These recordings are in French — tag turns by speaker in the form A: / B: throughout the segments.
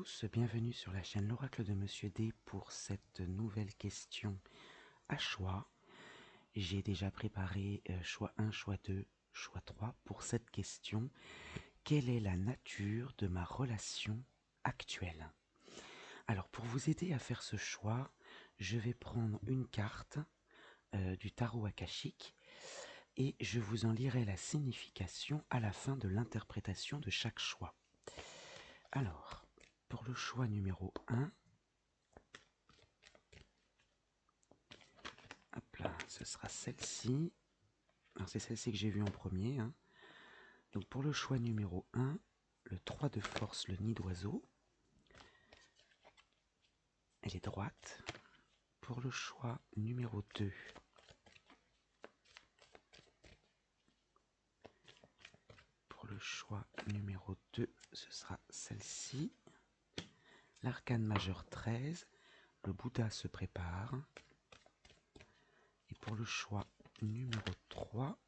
A: tous, bienvenue sur la chaîne L'Oracle de Monsieur D pour cette nouvelle question à choix. J'ai déjà préparé choix 1, choix 2, choix 3 pour cette question. Quelle est la nature de ma relation actuelle? Alors pour vous aider à faire ce choix, je vais prendre une carte du tarot akashique et je vous en lirai la signification à la fin de l'interprétation de chaque choix. Alors, pour le choix numéro 1, hop là, ce sera celle-ci. Alors c'est celle-ci que j'ai vue en premier. Donc pour le choix numéro 1, le 3 de force, le nid d'oiseau. Elle est droite. Pour le choix numéro 2, ce sera celle-ci. L'arcane majeur 13, le Bouddha se prépare. Et pour le choix numéro 3,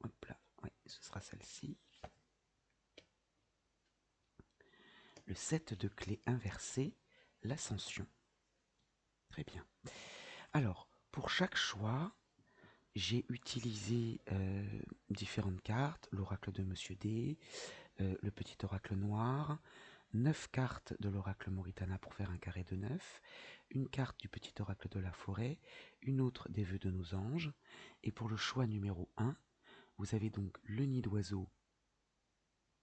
A: hop là, ouais, ce sera celle-ci. Le 7 de clé inversé, l'ascension. Très bien. Alors, pour chaque choix, j'ai utilisé différentes cartes, l'oracle de Monsieur D, le petit oracle noir, 9 cartes de l'oracle Moritana pour faire un carré de 9, une carte du petit oracle de la forêt, une autre des vœux de nos anges, et pour le choix numéro 1, vous avez donc le nid d'oiseau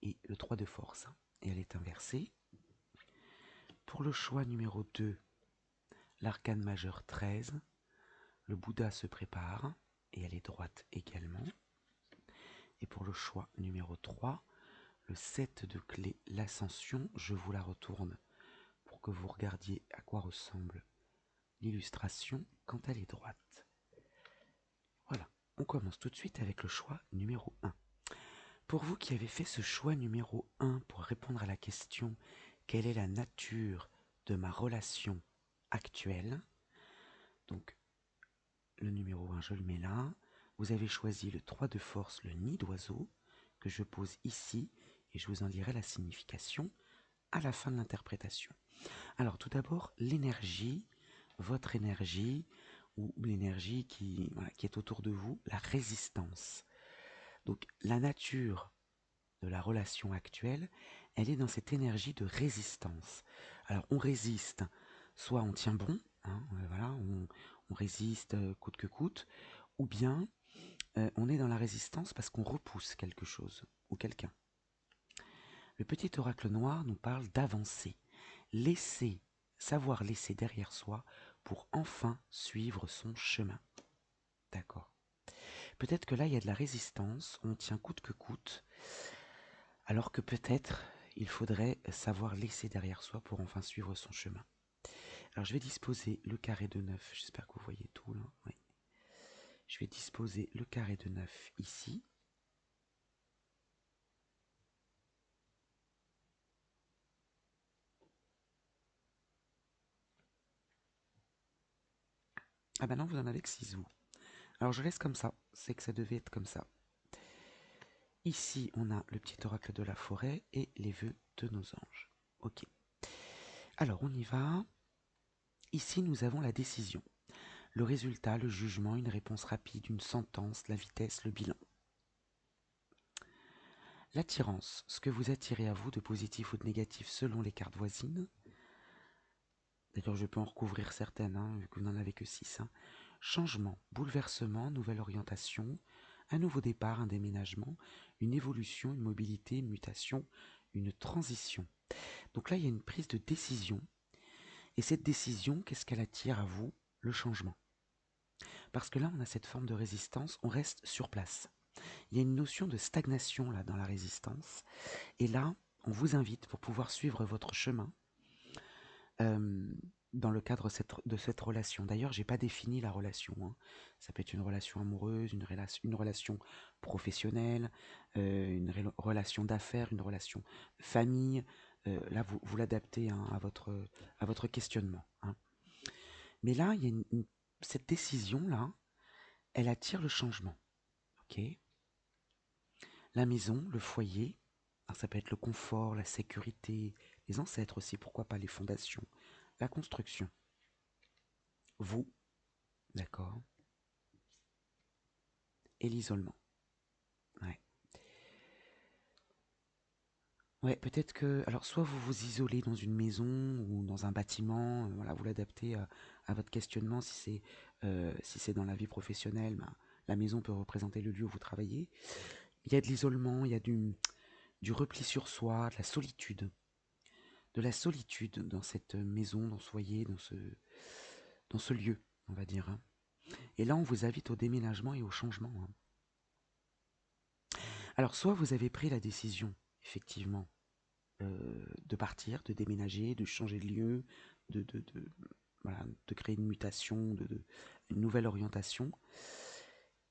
A: et le 3 de force, et elle est inversée. Pour le choix numéro 2, l'arcane majeur 13, le Bouddha se prépare, et elle est droite également. Et pour le choix numéro 3, le 7 de clé, l'ascension, je vous la retourne pour que vous regardiez à quoi ressemble l'illustration quand elle est droite. Voilà, on commence tout de suite avec le choix numéro 1. Pour vous qui avez fait ce choix numéro 1 pour répondre à la question « Quelle est la nature de ma relation actuelle ?» Donc, le numéro 1, je le mets là. Vous avez choisi le 3 de force, le nid d'oiseau, que je pose ici, et je vous en dirai la signification à la fin de l'interprétation. Alors tout d'abord, l'énergie, votre énergie, ou l'énergie qui est autour de vous, la résistance. Donc la nature de la relation actuelle, elle est dans cette énergie de résistance. Alors on résiste, soit on tient bon, voilà, on résiste coûte que coûte, ou bien on est dans la résistance parce qu'on repousse quelque chose ou quelqu'un. Le petit oracle noir nous parle d'avancer, savoir laisser derrière soi pour enfin suivre son chemin. D'accord. Peut-être que là, il y a de la résistance, on tient coûte que coûte, alors que peut-être il faudrait savoir laisser derrière soi pour enfin suivre son chemin. Alors je vais disposer le carré de 9, j'espère que vous voyez tout là. Oui. Je vais disposer le carré de 9 ici. Ah bah non, vous en avez que 6 vous. Alors je laisse comme ça, c'est que ça devait être comme ça. Ici, on a le petit oracle de la forêt et les vœux de nos anges. Ok. Alors, on y va. Ici, nous avons la décision. Le résultat, le jugement, une réponse rapide, une sentence, la vitesse, le bilan. L'attirance, ce que vous attirez à vous de positif ou de négatif selon les cartes voisines. D'ailleurs, je peux en recouvrir certaines, vu que vous n'en avez que 6. Changement, bouleversement, nouvelle orientation, un nouveau départ, un déménagement, une évolution, une mobilité, une mutation, une transition. Donc là, il y a une prise de décision. Et cette décision, qu'est-ce qu'elle attire à vous? Le changement. Parce que là, on a cette forme de résistance, on reste sur place. Il y a une notion de stagnation là dans la résistance. Et là, on vous invite pour pouvoir suivre votre chemin dans le cadre de cette relation. D'ailleurs, j'ai pas défini la relation. Ça peut être une relation amoureuse, une relation professionnelle, une relation d'affaires, une relation famille. Là, vous l'adaptez à votre questionnement. Mais là, il y a cette décision-là, elle attire le changement. Ok. La maison, le foyer, alors ça peut être le confort, la sécurité, les ancêtres aussi, pourquoi pas les fondations, la construction. Vous, d'accord, et l'isolement. Ouais. Ouais, peut-être que, alors soit vous vous isolez dans une maison ou dans un bâtiment, voilà, vous l'adaptez à votre questionnement. Si c'est dans la vie professionnelle, ben, la maison peut représenter le lieu où vous travaillez. Il y a de l'isolement, il y a du repli sur soi, de la solitude dans cette maison, dans ce foyer, dans ce lieu, on va dire, hein. Et là, on vous invite au déménagement et au changement, hein. Alors, soit vous avez pris la décision, effectivement, de partir, de déménager, de changer de lieu, de voilà, de créer une mutation, une nouvelle orientation.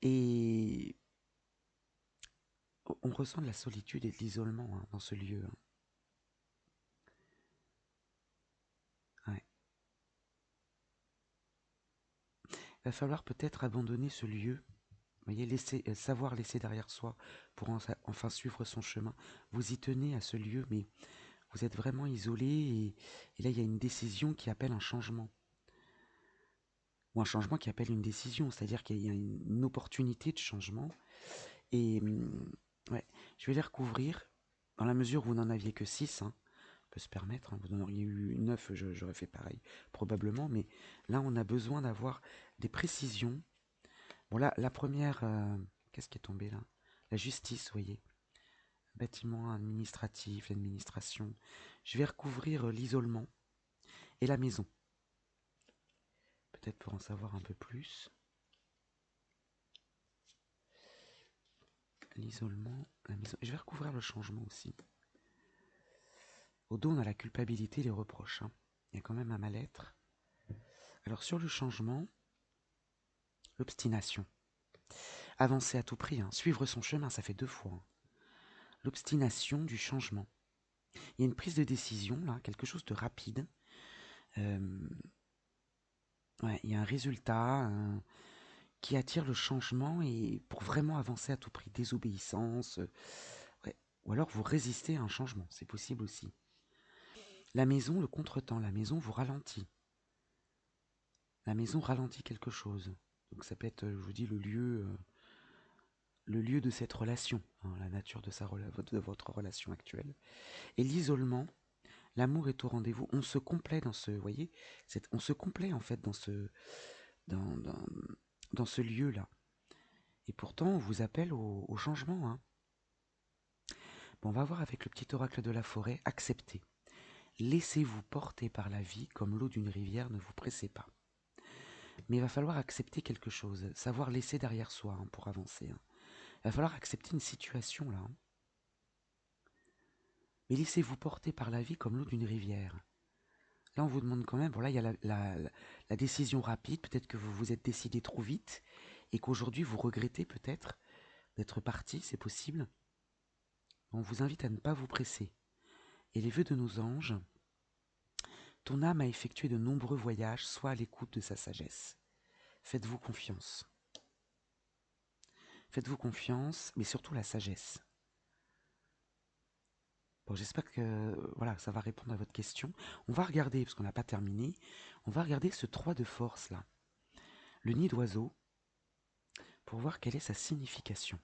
A: Et on ressent de la solitude et de l'isolement, hein, dans ce lieu, hein. Ouais. Il va falloir peut-être abandonner ce lieu. Vous voyez, savoir laisser derrière soi pour enfin suivre son chemin. Vous y tenez à ce lieu, mais vous êtes vraiment isolé et là, il y a une décision qui appelle un changement. Ou un changement qui appelle une décision, c'est-à-dire qu'il y a une opportunité de changement. Et ouais, je vais les recouvrir dans la mesure où vous n'en aviez que 6, hein, on peut se permettre, hein, vous en auriez eu 9, j'aurais fait pareil, probablement, mais là, on a besoin d'avoir des précisions. Bon, là, la première, qu'est-ce qui est tombé là? La justice, vous voyez. Bâtiment administratif, l'administration. Je vais recouvrir l'isolement et la maison. Peut-être pour en savoir un peu plus. L'isolement, la maison. Je vais recouvrir le changement aussi. Au dos, on a la culpabilité et les reproches, hein. Il y a quand même un mal-être. Alors sur le changement, l'obstination. Avancer à tout prix, hein. Suivre son chemin, ça fait 2 fois, hein. L'obstination du changement. Il y a une prise de décision, là, quelque chose de rapide. Euh, ouais, il y a un résultat qui attire le changement et pour vraiment avancer à tout prix, désobéissance. Ouais. Ou alors vous résistez à un changement, c'est possible aussi. La maison, le contretemps, la maison vous ralentit. La maison ralentit quelque chose. Donc ça peut être, je vous dis, le lieu de cette relation, hein, la nature de votre relation actuelle. Et l'isolement, l'amour est au rendez-vous. On se complaît dans ce, vous voyez, on se complaît en fait dans, dans, dans ce lieu-là. Et pourtant, on vous appelle au changement, hein. Bon, on va voir avec le petit oracle de la forêt. Acceptez. Laissez-vous porter par la vie comme l'eau d'une rivière, ne vous pressez pas. Mais il va falloir accepter quelque chose, savoir laisser derrière soi, hein, pour avancer, hein. Il va falloir accepter une situation là, hein. Mais laissez-vous porter par la vie comme l'eau d'une rivière. Là, on vous demande quand même, bon là, il y a la décision rapide, peut-être que vous vous êtes décidé trop vite et qu'aujourd'hui vous regrettez peut-être d'être parti, c'est possible. On vous invite à ne pas vous presser. Et les vœux de nos anges, ton âme a effectué de nombreux voyages, sois à l'écoute de sa sagesse. Faites-vous confiance. Faites-vous confiance, mais surtout la sagesse. Bon, j'espère que voilà, ça va répondre à votre question. On va regarder, parce qu'on n'a pas terminé, on va regarder ce 3 de force là, le nid d'oiseau, pour voir quelle est sa signification.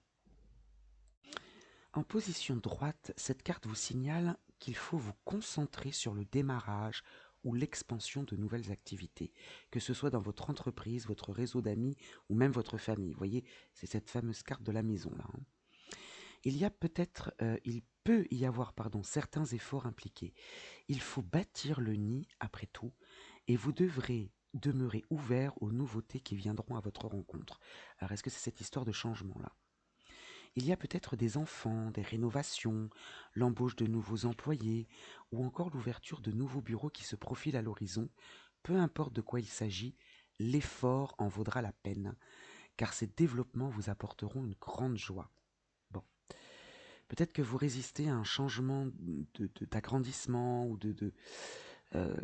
A: En position droite, cette carte vous signale qu'il faut vous concentrer sur le démarrage ou l'expansion de nouvelles activités, que ce soit dans votre entreprise, votre réseau d'amis ou même votre famille. Vous voyez, c'est cette fameuse carte de la maison là, hein. Il peut y avoir, certains efforts impliqués. Il faut bâtir le nid après tout, et vous devrez demeurer ouvert aux nouveautés qui viendront à votre rencontre. Alors, est-ce que c'est cette histoire de changement là? Il y a peut-être des enfants, des rénovations, l'embauche de nouveaux employés, ou encore l'ouverture de nouveaux bureaux qui se profilent à l'horizon. Peu importe de quoi il s'agit, l'effort en vaudra la peine, car ces développements vous apporteront une grande joie. Bon. Peut-être que vous résistez à un changement d'agrandissement ou euh,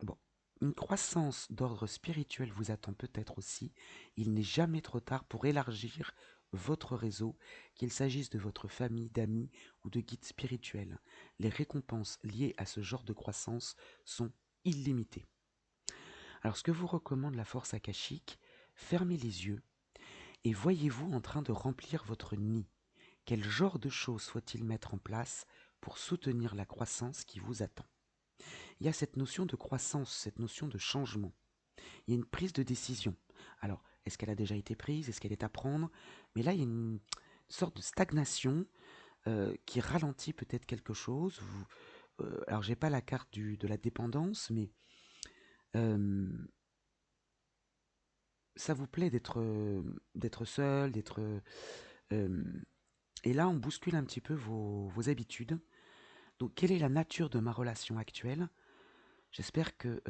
A: bon. Une croissance d'ordre spirituel vous attend peut-être aussi. Il n'est jamais trop tard pour élargir votre réseau, qu'il s'agisse de votre famille, d'amis ou de guides spirituels. Les récompenses liées à ce genre de croissance sont illimitées. Alors, ce que vous recommande la force akashique, fermez les yeux et voyez-vous en train de remplir votre nid. Quel genre de choses faut-il mettre en place pour soutenir la croissance qui vous attend? Il y a cette notion de croissance, cette notion de changement. Il y a une prise de décision. Alors, est-ce qu'elle a déjà été prise? Est-ce qu'elle est à prendre? Mais là, il y a une sorte de stagnation qui ralentit peut-être quelque chose. Alors, j'ai pas la carte de la dépendance, mais euh, ça vous plaît d'être seul, d'être... et là, on bouscule un petit peu vos habitudes. Donc, quelle est la nature de ma relation actuelle? J'espère que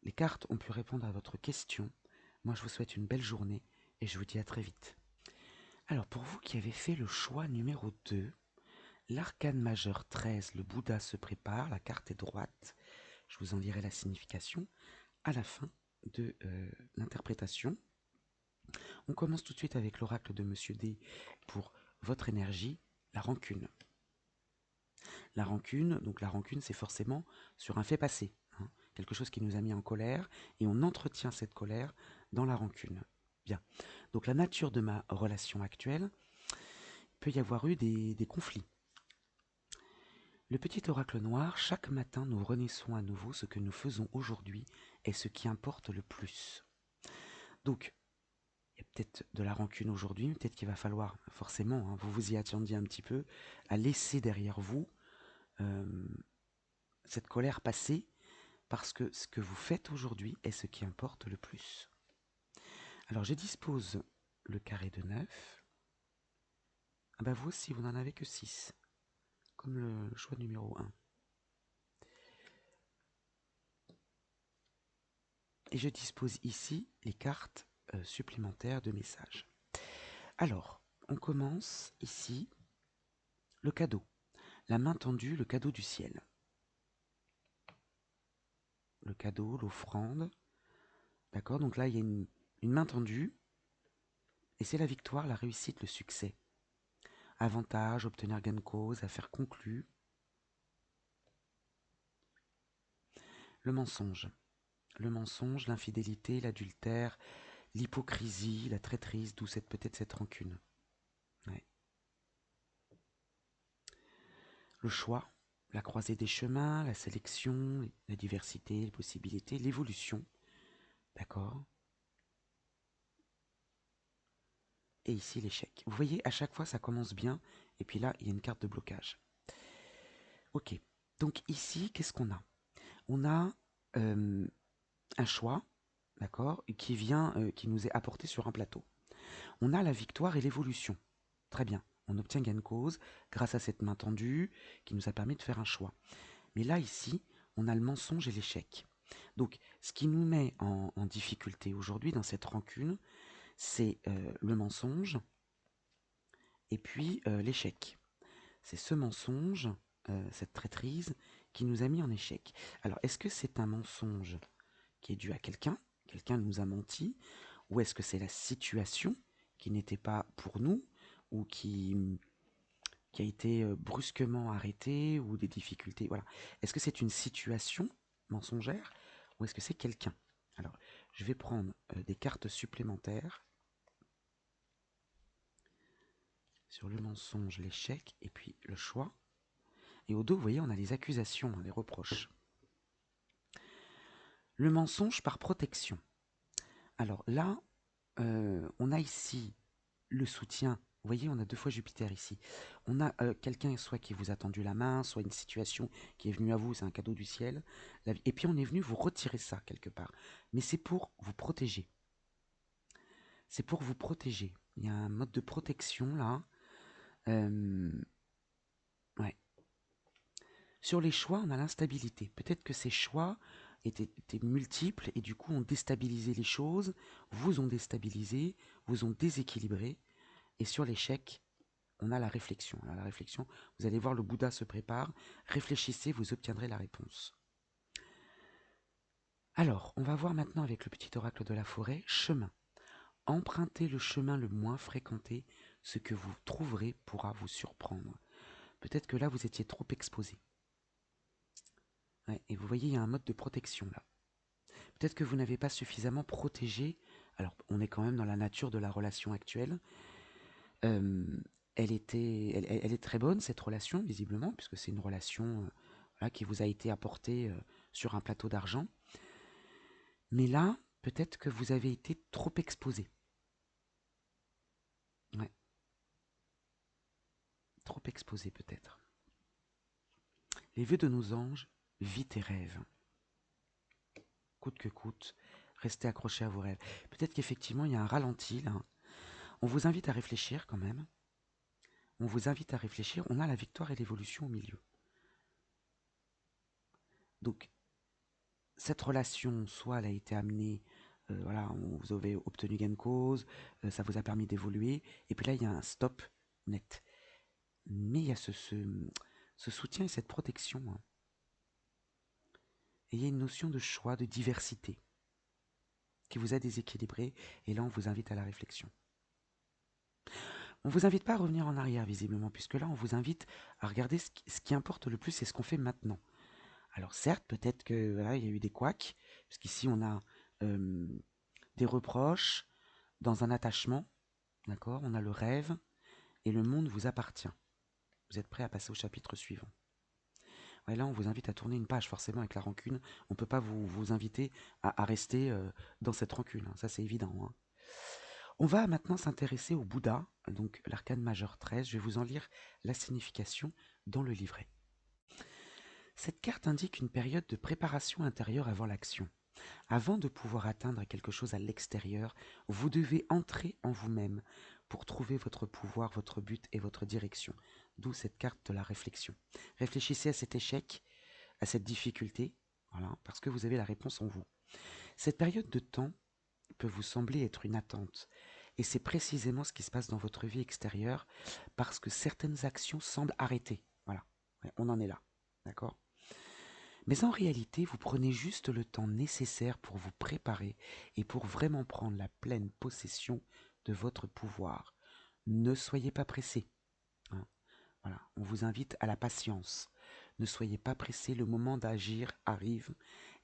A: les cartes ont pu répondre à votre question. Moi, je vous souhaite une belle journée et je vous dis à très vite. Alors, pour vous qui avez fait le choix numéro 2, l'arcane majeur 13, le Bouddha se prépare, la carte est droite. Je vous en dirai la signification à la fin de l'interprétation. On commence tout de suite avec l'oracle de Monsieur D pour votre énergie, la rancune. La rancune, donc la rancune, c'est forcément sur un fait passé, hein, quelque chose qui nous a mis en colère, et on entretient cette colère dans la rancune. Bien. Donc la nature de ma relation actuelle, il peut y avoir eu des conflits. Le petit oracle noir, chaque matin nous renaissons à nouveau, ce que nous faisons aujourd'hui est ce qui importe le plus. Donc, il y a peut-être de la rancune aujourd'hui, peut-être qu'il va falloir forcément, hein, vous vous y attendiez un petit peu, à laisser derrière vous euh, cette colère passée, parce que ce que vous faites aujourd'hui est ce qui importe le plus. Alors je dispose le carré de 9. Ah bah vous aussi, vous n'en avez que 6, comme le choix numéro 1. Et je dispose ici les cartes supplémentaires de messages. Alors, on commence ici le cadeau. La main tendue, le cadeau du ciel. Le cadeau, l'offrande. D'accord, donc là, il y a une main tendue. Et c'est la victoire, la réussite, le succès. Avantage, obtenir gain de cause, affaire conclue. Le mensonge. Le mensonge, l'infidélité, l'adultère, l'hypocrisie, la traîtrise, d'où peut-être cette rancune. Ouais. Le choix, la croisée des chemins, la sélection, la diversité, les possibilités, l'évolution. D'accord? Et ici l'échec. Vous voyez, à chaque fois ça commence bien, et puis là il y a une carte de blocage. Ok, donc ici qu'est-ce qu'on a? On a un choix, d'accord, qui nous est apporté sur un plateau. On a la victoire et l'évolution. Très bien, on obtient gain de cause grâce à cette main tendue qui nous a permis de faire un choix. Mais là ici, on a le mensonge et l'échec. Donc ce qui nous met en difficulté aujourd'hui dans cette rancune, c'est le mensonge et puis l'échec. C'est ce mensonge, cette traîtrise, qui nous a mis en échec. Alors, est-ce que c'est un mensonge qui est dû à quelqu'un? Quelqu'un nous a menti? Ou est-ce que c'est la situation qui n'était pas pour nous ou qui a été brusquement arrêtée ou des difficultés? Voilà. Est-ce que c'est une situation mensongère ou est-ce que c'est quelqu'un? Alors, je vais prendre des cartes supplémentaires sur le mensonge, l'échec et puis le choix. Et au dos, vous voyez, on a les accusations, les reproches. Le mensonge par protection. Alors là, on a ici le soutien. Vous voyez, on a 2 fois Jupiter ici. On a quelqu'un soit qui vous a tendu la main, soit une situation qui est venue à vous, c'est un cadeau du ciel. Et puis on est venu vous retirer ça quelque part. Mais c'est pour vous protéger. C'est pour vous protéger. Il y a un mode de protection là. Ouais. Sur les choix, on a l'instabilité. Peut-être que ces choix étaient multiples et du coup ont déstabilisé les choses, vous ont déstabilisé, vous ont déséquilibré. Et sur l'échec, on a la réflexion. Alors, la réflexion, vous allez voir, le Bouddha se prépare. Réfléchissez, vous obtiendrez la réponse. Alors, on va voir maintenant avec le petit oracle de la forêt, chemin. Empruntez le chemin le moins fréquenté, ce que vous trouverez pourra vous surprendre. Peut-être que là, vous étiez trop exposé. Ouais, et vous voyez, il y a un mode de protection là. Peut-être que vous n'avez pas suffisamment protégé. Alors, on est quand même dans la nature de la relation actuelle. Euh, elle est très bonne, cette relation, visiblement, puisque c'est une relation voilà, qui vous a été apportée sur un plateau d'argent. Mais là, peut-être que vous avez été trop exposé. Ouais, trop exposé peut-être. Les vœux de nos anges, vite et rêve. Coûte que coûte, restez accrochés à vos rêves. Peut-être qu'effectivement, il y a un ralenti là. On vous invite à réfléchir quand même. On vous invite à réfléchir. On a la victoire et l'évolution au milieu. Donc, cette relation, soit elle a été amenée, voilà, vous avez obtenu gain de cause, ça vous a permis d'évoluer, et puis là, il y a un stop net. Mais il y a ce soutien et cette protection. Hein. Et il y a une notion de choix, de diversité, qui vous a déséquilibré, et là, on vous invite à la réflexion. On ne vous invite pas à revenir en arrière, visiblement, puisque là, on vous invite à regarder ce qui importe le plus, c'est ce qu'on fait maintenant. Alors certes, peut-être que voilà, il y a eu des couacs, puisqu'ici on a euh, des reproches dans un attachement, d'accord. On a le rêve et le monde vous appartient. Vous êtes prêt à passer au chapitre suivant. Ouais, là, on vous invite à tourner une page, forcément, avec la rancune. On ne peut pas vous inviter à rester dans cette rancune, hein. Ça c'est évident. Hein. On va maintenant s'intéresser au Bouddha, donc l'arcane majeur 13. Je vais vous en lire la signification dans le livret. Cette carte indique une période de préparation intérieure avant l'action. Avant de pouvoir atteindre quelque chose à l'extérieur, vous devez entrer en vous-même pour trouver votre pouvoir, votre but et votre direction. D'où cette carte de la réflexion. Réfléchissez à cet échec, à cette difficulté, voilà, parce que vous avez la réponse en vous. Cette période de temps peut vous sembler être une attente. Et c'est précisément ce qui se passe dans votre vie extérieure, parce que certaines actions semblent arrêtées. Voilà, ouais, on en est là. D'accord. Mais en réalité, vous prenez juste le temps nécessaire pour vous préparer et pour vraiment prendre la pleine possession de votre pouvoir. Ne soyez pas pressé. Hein. Voilà, on vous invite à la patience. Ne soyez pas pressé, le moment d'agir arrive,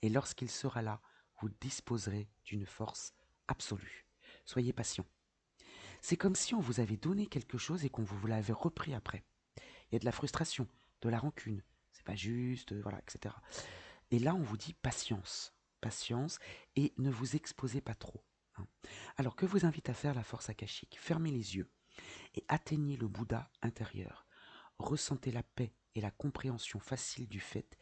A: et lorsqu'il sera là, vous disposerez d'une force absolue. Soyez patient. C'est comme si on vous avait donné quelque chose et qu'on vous l'avait repris après. Il y a de la frustration, de la rancune, c'est pas juste, voilà, etc. Et là, on vous dit patience, patience, et ne vous exposez pas trop. Hein. Alors, que vous invite à faire la force akashique? Fermez les yeux et atteignez le Bouddha intérieur. Ressentez la paix et la compréhension facile du fait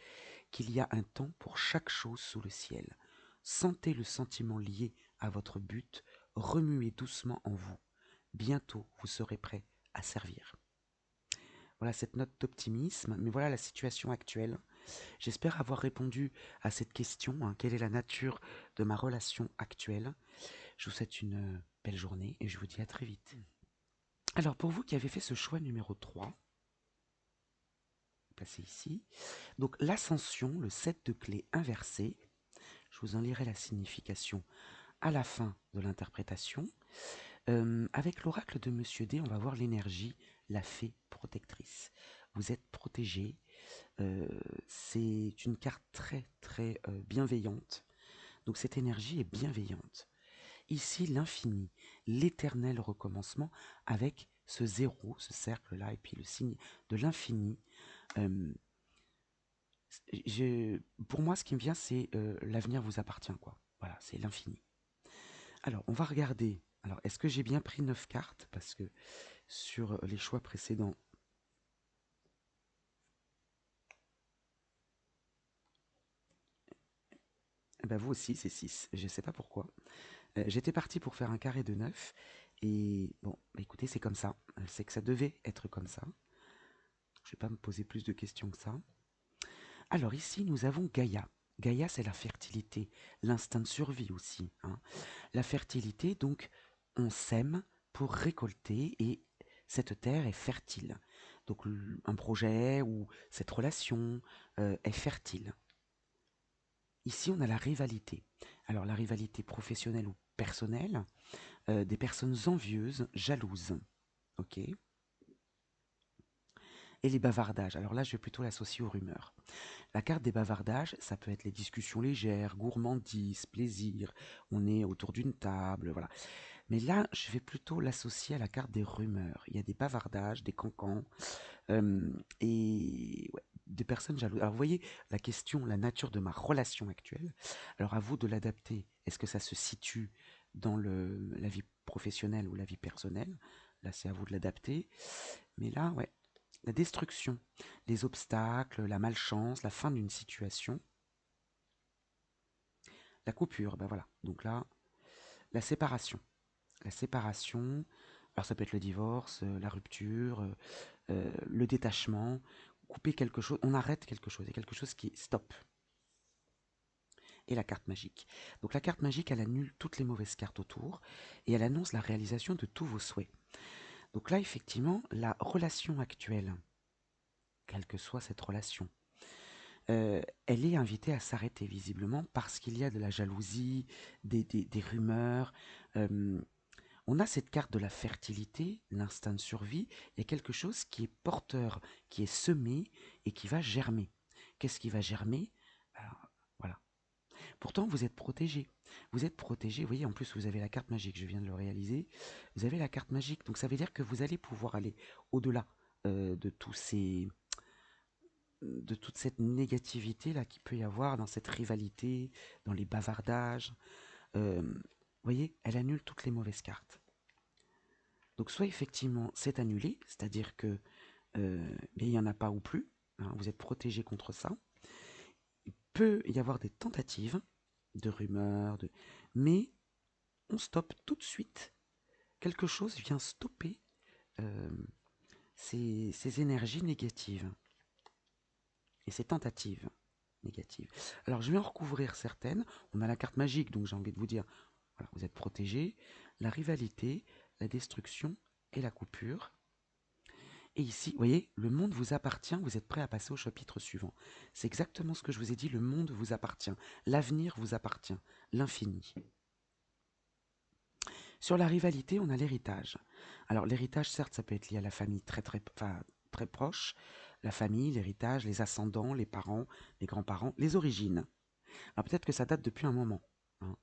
A: qu'il y a un temps pour chaque chose sous le ciel. Sentez le sentiment lié à votre but, remuez doucement en vous. Bientôt, vous serez prêt à servir. Voilà cette note d'optimisme, mais voilà la situation actuelle. J'espère avoir répondu à cette question, hein, quelle est la nature de ma relation actuelle. Je vous souhaite une belle journée et je vous dis à très vite. Alors pour vous qui avez fait ce choix numéro 3, passez ici. Donc l'ascension, le 7 de clé inversé, je vous en lirai la signification à la fin de l'interprétation. Avec l'oracle de Monsieur D, on va voir l'énergie, la fée protectrice. Vous êtes protégé. C'est une carte très très bienveillante. Donc cette énergie est bienveillante. Ici, l'infini, l'éternel recommencement avec ce zéro, ce cercle-là, et puis le signe de l'infini. Euh, pour moi, ce qui me vient, c'est l'avenir vous appartient, quoi. Voilà, c'est l'infini. Alors, on va regarder. Alors, est-ce que j'ai bien pris 9 cartes? Parce que sur les choix précédents, eh ben vous aussi, c'est 6. Je ne sais pas pourquoi. J'étais parti pour faire un carré de 9. Et bon, bah écoutez, c'est comme ça. C'est que ça devait être comme ça. Je ne vais pas me poser plus de questions que ça. Alors ici, nous avons Gaïa. Gaïa, c'est la fertilité, l'instinct de survie aussi. Hein. La fertilité, donc, on sème pour récolter et cette terre est fertile. Donc un projet ou cette relation est fertile. Ici, on a la rivalité. Alors la rivalité professionnelle ou personnelle, des personnes envieuses, jalouses, ok. Et les bavardages, alors là je vais plutôt l'associer aux rumeurs. La carte des bavardages, ça peut être les discussions légères, gourmandise, plaisir, on est autour d'une table, voilà. Mais là, je vais plutôt l'associer à la carte des rumeurs. Il y a des bavardages, des cancans, et ouais, des personnes jalouses. Alors vous voyez la question, la nature de ma relation actuelle. Alors à vous de l'adapter. Est-ce que ça se situe dans la vie professionnelle ou la vie personnelle? Là, c'est à vous de l'adapter. Mais là, ouais, la destruction, les obstacles, la malchance, la fin d'une situation, la coupure, ben voilà. Donc là, la séparation. La séparation, alors ça peut être le divorce, la rupture, le détachement, couper quelque chose, on arrête quelque chose, il y a quelque chose qui stop. Et la carte magique. Donc la carte magique, elle annule toutes les mauvaises cartes autour et elle annonce la réalisation de tous vos souhaits. Donc là, effectivement, la relation actuelle, quelle que soit cette relation, elle est invitée à s'arrêter visiblement parce qu'il y a de la jalousie, des rumeurs. euh, on a cette carte de la fertilité, l'instinct de survie. Il y a quelque chose qui est porteur, qui est semé et qui va germer. Qu'est-ce qui va germer? Alors, voilà. Pourtant, vous êtes protégé. Vous êtes protégé. Vous voyez, en plus, vous avez la carte magique. Je viens de le réaliser. Vous avez la carte magique. Donc, ça veut dire que vous allez pouvoir aller au-delà de tous ces, de toute cette négativité là qu'il peut y avoir dans cette rivalité, dans les bavardages. Vous voyez, elle annule toutes les mauvaises cartes. Donc soit effectivement c'est annulé, c'est-à-dire que il n'y en a pas ou plus, hein, vous êtes protégé contre ça. Il peut y avoir des tentatives de rumeurs, mais on stoppe tout de suite. Quelque chose vient stopper euh, ces énergies négatives et ces tentatives négatives. Alors je vais en recouvrir certaines. On a la carte magique, donc j'ai envie de vous dire, voilà, vous êtes protégé. La rivalité, la destruction et la coupure. Et ici, vous voyez, le monde vous appartient, vous êtes prêt à passer au chapitre suivant. C'est exactement ce que je vous ai dit, le monde vous appartient, l'avenir vous appartient, l'infini. Sur la rivalité, on a l'héritage. Alors l'héritage, certes, ça peut être lié à la famille très proche, la famille, l'héritage, les ascendants, les parents, les grands-parents, les origines. Alors peut-être que ça date depuis un moment, hein.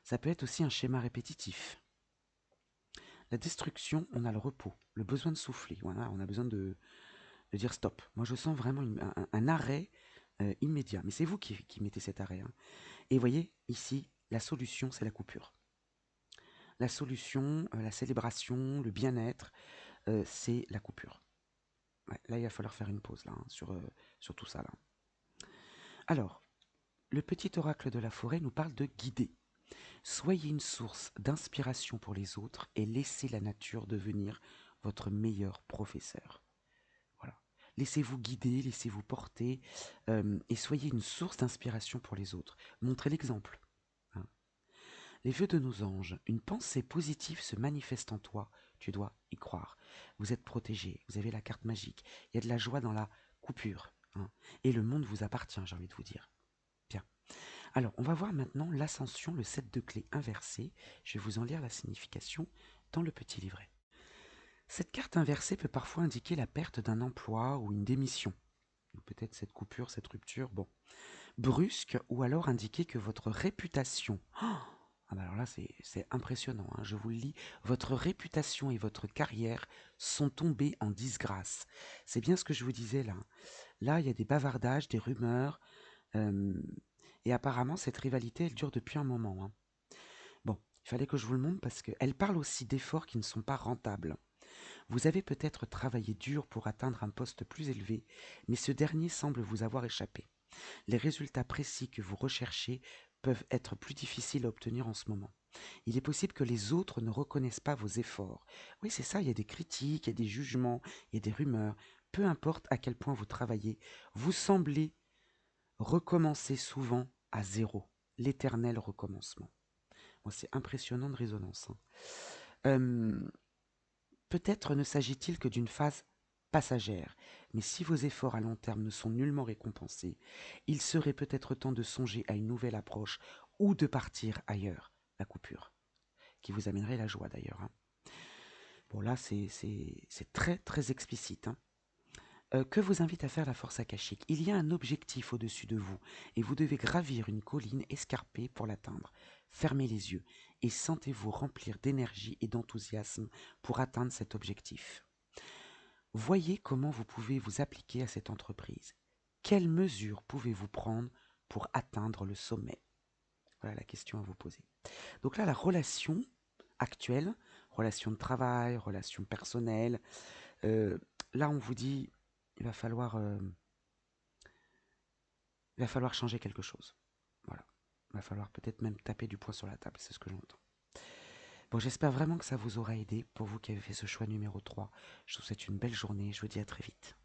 A: Ça peut être aussi un schéma répétitif. La destruction, on a le repos, le besoin de souffler. Voilà, on a besoin de dire stop. Moi, je sens vraiment un arrêt immédiat. Mais c'est vous qui mettez cet arrêt, hein. Et vous voyez, ici, la solution, c'est la coupure. La solution, la célébration, le bien-être, c'est la coupure. Ouais, là, il va falloir faire une pause là, hein, sur tout ça. Là. Alors, le petit oracle de la forêt nous parle de guider. Soyez une source d'inspiration pour les autres et laissez la nature devenir votre meilleur professeur. Voilà. Laissez-vous guider, laissez-vous porter et soyez une source d'inspiration pour les autres. Montrez l'exemple, hein. Les vœux de nos anges, une pensée positive se manifeste en toi, tu dois y croire. Vous êtes protégé, vous avez la carte magique, il y a de la joie dans la coupure, hein. Et le monde vous appartient, j'ai envie de vous dire. Bien. Alors, on va voir maintenant l'ascension, le 7 de clés inversé. Je vais vous en lire la signification dans le petit livret. Cette carte inversée peut parfois indiquer la perte d'un emploi ou une démission. Peut-être cette coupure, cette rupture, bon. Brusque ou alors indiquer que votre réputation... Ah bah alors là, c'est impressionnant, hein, je vous le lis. Votre réputation et votre carrière sont tombées en disgrâce. C'est bien ce que je vous disais là. Là, il y a des bavardages, des rumeurs. euh, et apparemment, cette rivalité, elle dure depuis un moment, hein. Bon, il fallait que je vous le montre parce qu'elle parle aussi d'efforts qui ne sont pas rentables. Vous avez peut-être travaillé dur pour atteindre un poste plus élevé, mais ce dernier semble vous avoir échappé. Les résultats précis que vous recherchez peuvent être plus difficiles à obtenir en ce moment. Il est possible que les autres ne reconnaissent pas vos efforts. Oui, c'est ça, il y a des critiques, il y a des jugements, il y a des rumeurs. Peu importe à quel point vous travaillez, vous semblez recommencer souvent à zéro. L'éternel recommencement. Bon, c'est impressionnant de résonance, hein. Euh, Peut-être ne s'agit-il que d'une phase passagère, mais si vos efforts à long terme ne sont nullement récompensés, il serait peut-être temps de songer à une nouvelle approche ou de partir ailleurs, la coupure, qui vous amènerait la joie d'ailleurs. Hein. Bon là, c'est très très explicite. Hein. Que vous invite à faire la force akashique? Il y a un objectif au-dessus de vous et vous devez gravir une colline escarpée pour l'atteindre. Fermez les yeux et sentez-vous remplir d'énergie et d'enthousiasme pour atteindre cet objectif. Voyez comment vous pouvez vous appliquer à cette entreprise. Quelles mesures pouvez-vous prendre pour atteindre le sommet? Voilà la question à vous poser. Donc là, la relation actuelle, relation de travail, relation personnelle, là on vous dit il va falloir changer quelque chose. Voilà. Il va falloir peut-être même taper du poing sur la table, c'est ce que j'entends. Bon, j'espère vraiment que ça vous aura aidé pour vous qui avez fait ce choix numéro 3. Je vous souhaite une belle journée, je vous dis à très vite.